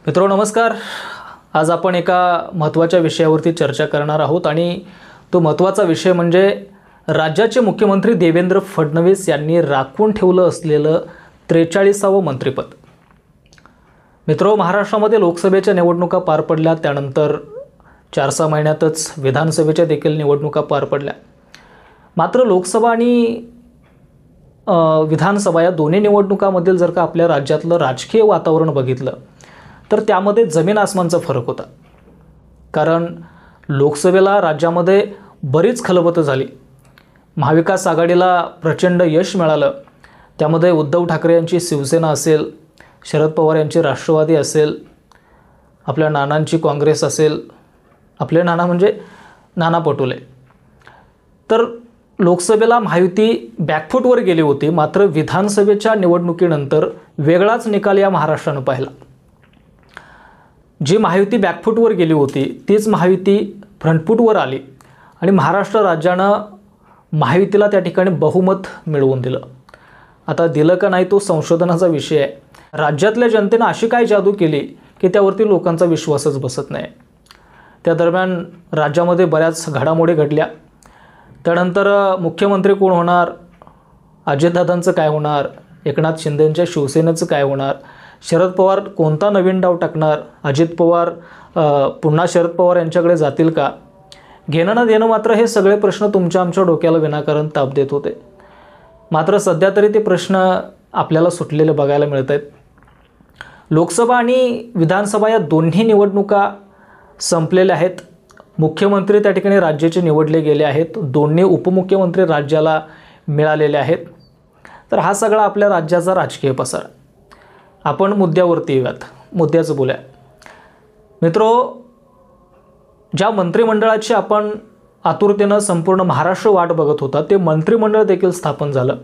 मित्रो नमस्कार। आज आपण एका महत्त्वाच्या विषयावरती चर्चा करणार आहोत आणि तो महत्त्वाचा विषय म्हणजे राज्याचे मुख्यमंत्री देवेंद्र फडणवीस यांनी राखून ठेवलं असलेलं 43वे मंत्रिपद। मित्रो, महाराष्ट्रामध्ये लोकसभेच्या निवडणुका पार पडल्या, त्यानंतर 4-6 महिन्यातच विधानसभेच्या देखील निवडणुका पार पडल्या। मात्र लोकसभा आणि विधानसभा या दोन्ही निवडणुकांमधील जर का आपल्या राज्यातलं राजकीय वातावरण बघितलं तर त्यामध्ये जमीन आसमानचा फरक होता। कारण लोकसभेला राज्यामध्ये बरीच खलबतं झाली, महाविकास आघाडीला प्रचंड यश मिळालं। त्यामध्ये उद्धव ठाकरे यांची शिवसेना असेल, शरद पवार यांची राष्ट्रवादी असेल, आपल्या नानांची काँग्रेस असेल, आपले नाना म्हणजे नाना पटोले। तर लोकसभेला महायुती बॅकफूटवर गेली होती, मात्र विधानसभेच्या निवडणुकीनंतर वेगळाच निकाल या महाराष्ट्रानं पाहिला। जी महायुती बॅकफूटवर गेली होती तीच महायुती फ्रंटफूटवर आली आणि महाराष्ट्र राज्यानं महायुतीला त्या ठिकाणी बहुमत मिळवून दिलं। आता दिलं का नाही तो संशोधनाचा विषय आहे। राज्यातल्या जनतेनं अशी काय जादू केली की त्यावरती लोकांचा विश्वासच बसत नाही। त्या दरम्यान राज्यामध्ये बऱ्याच घडामोडी घडल्या। त्यानंतर मुख्यमंत्री कोण होणार, अजितदादांचं काय होणार, एकनाथ शिंदेंच्या शिवसेनेचं काय होणार, शरद पवार कोणता नवीन डाव टाकणार, अजित पवार पुन्हा शरद पवार यांच्याकडे जातील का, घेणं न देणं, मात्र हे सगळे प्रश्न तुमच्या आमच्या डोक्याला विनाकारण ताप देत होते। मात्र सध्या तरी ते प्रश्न आपल्याला सुटलेले बघायला मिळत आहेत। लोकसभा आणि विधानसभा या दोन्ही निवडणुका संपलेल्या आहेत। मुख्यमंत्री त्या ठिकाणी राज्याचे निवडले गेले आहेत, दोन्ही उपमुख्यमंत्री राज्याला मिळालेले आहेत। तर हा सगळा आपल्या राज्याचा राजकीय पसार। आपण मुद्द्यावरती येऊयात, मुद्द्याचं बोलूया। मित्रो, ज्या मंत्रिमंडळाची आपण आतुरतेनं संपूर्ण महाराष्ट्र वाट बघत होता ते मंत्रिमंडळ देखील स्थापन झालं।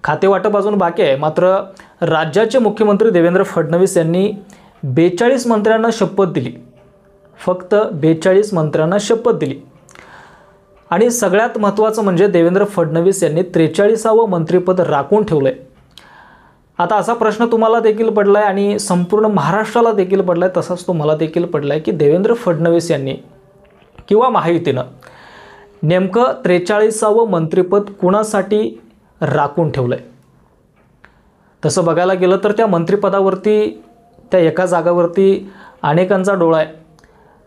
खातेवाटप अजून बाकी आहे, मात्र राज्याचे मुख्यमंत्री देवेंद्र फडणवीस यांनी 42 मंत्र्यांना शपथ दिली, फक्त 42 मंत्र्यांना शपथ दिली। आणि सगळ्यात महत्त्वाचं म्हणजे देवेंद्र फडणवीस यांनी 43वे मंत्रिपद राखून ठेवलंय। आता असा प्रश्न तुम्हाला देखील पडलाय आणि संपूर्ण महाराष्ट्राला देखील पडलाय, तसाच तो मला देखील पडलाय की देवेंद्र फडणवीस यांनी किंवा महायुतीनं नेमकं 43वे मंत्रिपद कुणासाठी राखून ठेवलंय। तसं बघायला गेलं तर त्या मंत्रिपदावरती, त्या एका जागावरती अनेकांचा डोळा आहे।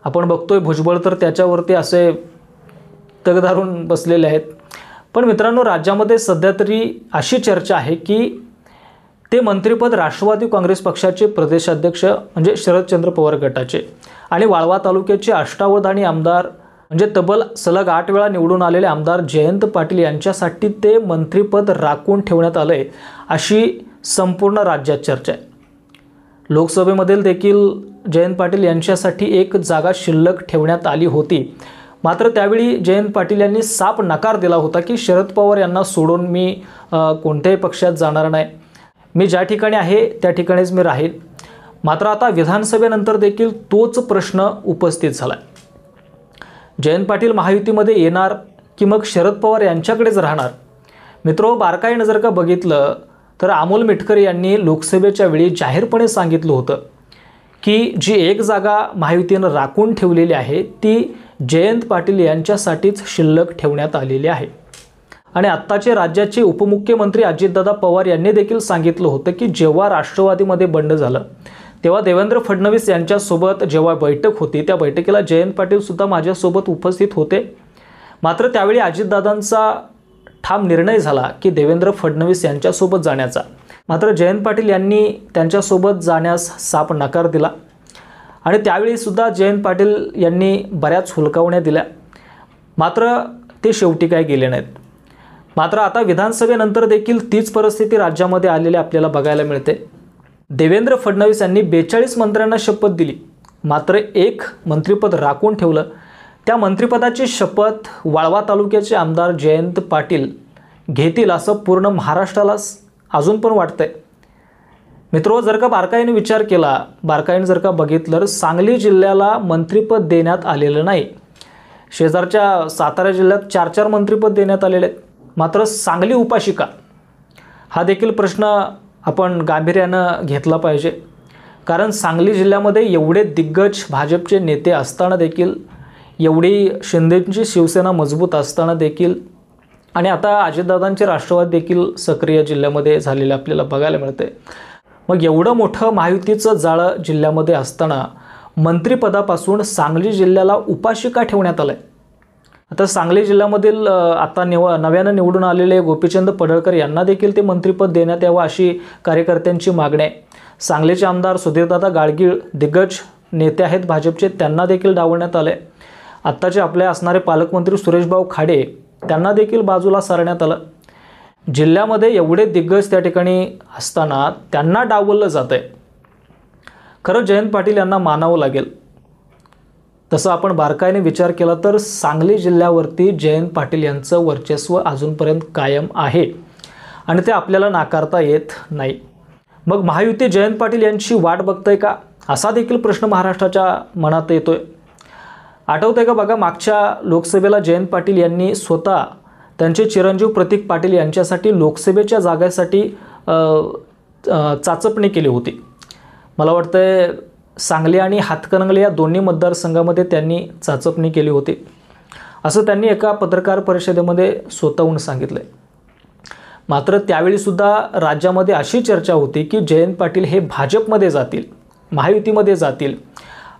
आपण बघतोय भुजबळ तर त्याच्यावरती असे तग धरून बसलेले आहेत। पण मित्रांनो, राज्यामध्ये सध्या तरी अशी चर्चा आहे की ते मंत्रिपद राष्ट्रवादी काँग्रेस पक्षाचे प्रदेशाध्यक्ष म्हणजे शरदचंद्र पवार गटाचे आणि वाळवा तालुक्याचे अष्टावधानी आमदार म्हणजे तब्बल सलग 8 वेळा निवडून आलेले आमदार जयंत पाटील यांच्यासाठी ते मंत्रिपद राखून ठेवण्यात आले, अशी संपूर्ण राज्यात चर्चा आहे। लोकसभेमधील देखील जयंत पाटील यांच्यासाठी एक जागा शिल्लक ठेवण्यात आली होती, मात्र त्यावेळी जयंत पाटील यांनी साफ नकार दिला होता की शरद पवार यांना सोडून मी कोणत्याही पक्षात जाणार नाही, मी ज्या ठिकाणी आहे त्या ठिकाणीच मी राहील। मात्र आता विधानसभेनंतर देखील तोच प्रश्न उपस्थित झाला। जयंत पाटील महायुतीमध्ये येणार की मग शरद पवार यांच्याकडेच राहणार? मित्रो, बारकाईनं जर का बघितलं तर अमोल मिटकर यांनी लोकसभेच्या वेळी जाहीरपणे सांगितलं होतं की जी एक जागा महायुतीनं राखून ठेवलेली आहे ती जयंत पाटील यांच्यासाठीच शिल्लक ठेवण्यात आलेली आहे। आणि आत्ताचे राज्याचे उपमुख्यमंत्री अजितदादा पवार यांनी देखील सांगितलं होतं की जेव्हा राष्ट्रवादीमध्ये बंड झालं तेव्हा देवेंद्र फडणवीस यांच्यासोबत जेव्हा बैठक होती त्या बैठकीला जयंत पाटील सुद्धा माझ्यासोबत उपस्थित होते। मात्र त्यावेळी अजितदादांचा ठाम निर्णय झाला की देवेंद्र फडणवीस यांच्यासोबत जाण्याचा, मात्र जयंत पाटील यांनी त्यांच्यासोबत जाण्यास साफ नकार दिला आणि त्यावेळी सुद्धा जयंत पाटील यांनी बऱ्याच हुलकावण्या दिल्या, मात्र ते शेवटी काय गेले नाहीत। मात्र आता विधानसभेनंतर देखील तीच परिस्थिती राज्यामध्ये आलेली आपल्याला बघायला मिळते। देवेंद्र फडणवीस यांनी 42 मंत्र्यांना शपथ दिली, मात्र एक मंत्रिपद राखून ठेवलं। त्या मंत्रिपदाची शपथ वाळवा तालुक्याचे आमदार जयंत पाटील घेतील असं पूर्ण महाराष्ट्राला अजून पण वाटतंय। मित्रो, जर का बारकाईने विचार केला, बारकाईने जर का बघितलं तर सांगली जिल्ह्याला मंत्रिपद देण्यात आलेलं नाही। शेजारच्या सातारा जिल्ह्यात 4-4 मंत्रिपद देण्यात आलेले आहेत, मात्र सांगली उपाशी का, हा देखील प्रश्न आपण गांभीर्यानं घेतला पाहिजे। कारण सांगली जिल्ह्यामध्ये एवढे दिग्गज भाजपचे नेते असताना देखील, एवढी शिंदेची शिवसेना मजबूत असताना देखील, आणि आता अजितदादांचे राष्ट्रवादी देखील सक्रिय जिल्ह्यामध्ये झालेले आपल्याला बघायला मिळते. मग एवढं मोठं महायुतीचं जाळं जिल्ह्यामध्ये असताना मंत्रिपदापासून सांगली जिल्ह्याला उपाशी का ठेवण्यात आलं आहे? आता सांगली जिल्ह्यामधील आता नव्यानं निवडून आलेले गोपीचंद पडळकर यांना देखील ते मंत्रिपद देण्यात यावं अशी कार्यकर्त्यांची मागणी आहे. सांगलीचे आमदार सुधीरदादा गाडगीळ दिग्गज नेते आहेत भाजपचे, त्यांना देखील डावलण्यात आले. आत्ताचे आपले असणारे पालकमंत्री सुरेशभाऊ खाडे त्यांना देखील बाजूला सारण्यात आलं. जिल्ह्यामध्ये एवढे दिग्गज त्या ठिकाणी असताना त्यांना डावललं जात आहे. खरं जयंत पाटील यांना मानावं लागेल. तसं आपण बारकाईने विचार केला तर सांगली जिल्ह्यावरती जयंत पाटील यांचं वर्चस्व अजूनपर्यंत कायम आहे आणि ते आपल्याला नाकारता येत नाही. मग महायुती जयंत पाटील यांची वाट बघतंय का, असा देखील प्रश्न महाराष्ट्राच्या मनात येतोय. आठवतंय का बघा, मागच्या लोकसभेला जयंत पाटील यांनी स्वतः त्यांचे चिरंजीव प्रतीक पाटील यांच्यासाठी लोकसभेच्या जागेसाठी चाचपणी केली होती. मला वाटतंय सांगली आणि हातकणंगले या दोन्ही मतदारसंघामध्ये त्यांनी चाचपणी केली होती, असं त्यांनी एका पत्रकार परिषदेमध्ये स्वतःहून सांगितलं. मात्र त्यावेळीसुद्धा राज्यामध्ये अशी चर्चा होती की जयंत पाटील हे भाजपमध्ये जातील, महायुतीमध्ये जातील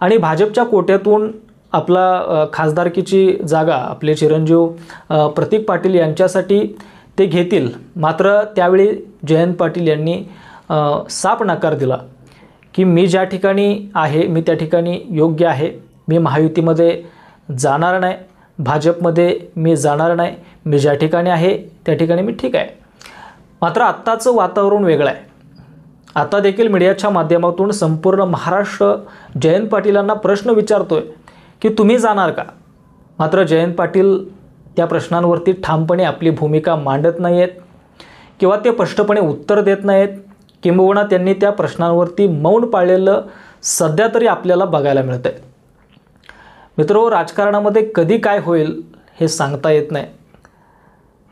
आणि भाजपच्या कोट्यातून आपला खासदारकीची जागा आपले चिरंजीव प्रतीक पाटील यांच्यासाठी ते घेतील. मात्र त्यावेळी जयंत पाटील यांनी साफ नकार दिला की मी ज्या ठिकाणी आहे मी त्या ठिकाणी योग्य आहे, मी महायुतीमध्ये जाणार नाही, भाजपमध्ये मी जाणार नाही, मी ज्या ठिकाणी आहे त्या ठिकाणी मी ठीक आहे. मात्र आत्ताचं वातावरण वेगळं आहे. आता देखील मीडियाच्या माध्यमातून संपूर्ण महाराष्ट्र जयंत पाटीलांना प्रश्न विचारतोय की तुम्ही जाणार का. मात्र जयंत पाटील त्या प्रश्नांवरती ठामपणे आपली भूमिका मांडत नाही आहेत किंवा ते स्पष्टपणे उत्तर देत नाहीत, किंबहुना त्यांनी त्या प्रश्नांवरती मौन पाळलेलं सध्या तरी आपल्याला बघायला मिळतं आहे. मित्रो, राजकारणामध्ये कधी काय होईल हे सांगता येत नाही.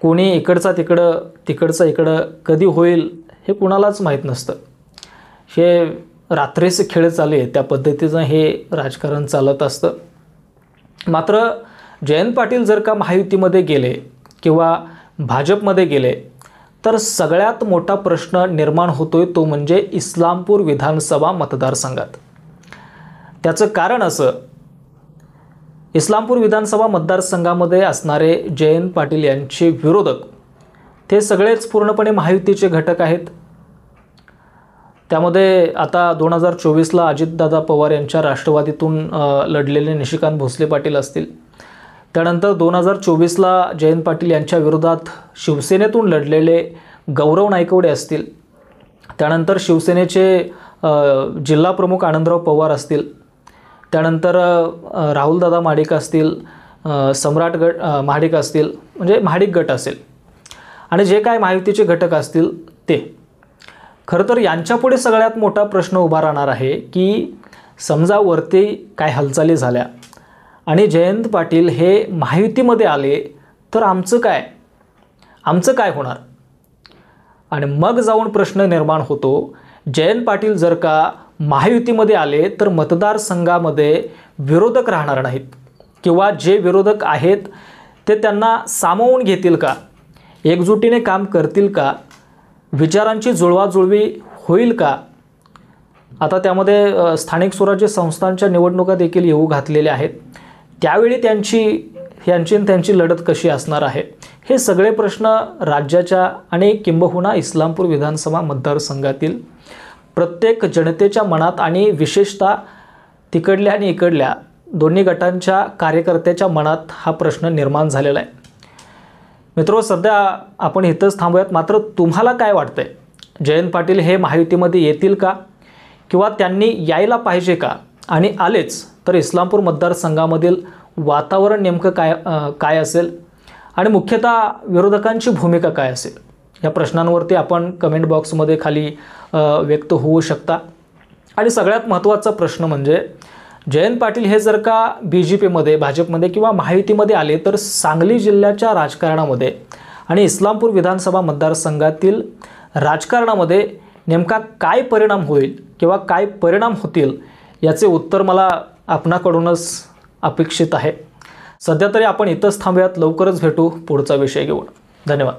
कोणी इकडचा तिकडं, तिकडचं इकडं कधी होईल हे कुणालाच माहीत नसतं. हे रात्रीचे खेळ चालू आहे, त्या पद्धतीचं हे राजकारण चालत असतं. मात्र जयंत पाटील जर का महायुतीमध्ये गेले किंवा भाजपमध्ये गेले तर सगळ्यात मोठा प्रश्न निर्माण होतोय, तो म्हणजे इस्लामपूर विधानसभा मतदारसंघात. त्याचं कारण असं, इस्लामपूर विधानसभा मतदारसंघामध्ये असणारे जयंत पाटील यांचे विरोधक ते सगळेच पूर्णपणे महायुतीचे घटक आहेत. त्यामध्ये आता 2024ला अजितदादा पवार यांच्या राष्ट्रवादीतून लढलेले निशिकांत भोसले पाटील असतील. त्यानंतर 2024ला जयंत पाटील यांच्या विरोधात शिवसेनेतून लढलेले गौरव नायकवडे असतील. त्यानंतर शिवसेनेचे जिल्हाप्रमुख आनंदराव पवार असतील. त्यानंतर राहुलदादा महाडिक असतील, सम्राट गट महाडिक असतील, म्हणजे महाडिक गट असेल आणि जे काय महायुतीचे घटक असतील ते. खरं तर यांच्यापुढे सगळ्यात मोठा प्रश्न उभा राहणार आहे की समजा वरती काय हालचाली झाल्या आणि जयंत पाटील हे महायुतीमध्ये आले तर आमचं काय होणार. आणि मग जाऊन प्रश्न निर्माण होतो, जयंत पाटील जर का महायुतीमध्ये आले तर मतदारसंघामध्ये विरोधक राहणार नाहीत किंवा जे विरोधक आहेत ते त्यांना सामावून घेतील का, एकजुटीने काम करतील का, विचारांची जुळवाजुळवी होईल का. आता त्यामध्ये स्थानिक स्वराज्य संस्थांच्या निवडणुका देखील येऊ घातलेल्या आहेत. त्यावेळी त्यांची लढत कशी असणार आहे, हे सगळे प्रश्न राज्याच्या आणि किंबहुना इस्लामपूर विधानसभा मतदारसंघातील प्रत्येक जनतेच्या मनात आणि विशेषतः तिकडल्या आणि इकडल्या दोन्ही गटांच्या कार्यकर्त्याच्या मनात हा प्रश्न निर्माण झालेला आहे. मित्रो, सध्या आपण इथंच थांबूयात. मात्र तुम्हाला काय वाटतंय, जयंत पाटील हे महायुतीमध्ये येतील का किंवा त्यांनी यायला पाहिजे का, आणि आलेच तर इस्लामपूर मतदारसंघामधील वातावरण नेमकं काय असेल आणि मुख्यतः विरोधकांची भूमिका काय असेल, या प्रश्नांवरती आपण कमेंट बॉक्समध्ये खाली व्यक्त होऊ शकता. आणि सगळ्यात महत्त्वाचा प्रश्न म्हणजे जयंत पाटील हे जर का BJPमध्ये, भाजपमध्ये किंवा महायुतीमध्ये आले तर सांगली जिल्ह्याच्या राजकारणामध्ये आणि इस्लामपूर विधानसभा मतदारसंघातील राजकारणामध्ये नेमका काय परिणाम होईल किंवा काय परिणाम होतील याचे उत्तर मला आपणाकडूनच अपेक्षित आहे. सध्या तरी आपण इथंच थांबूयात. लवकरच भेटू पुढचा विषय घेऊन. धन्यवाद.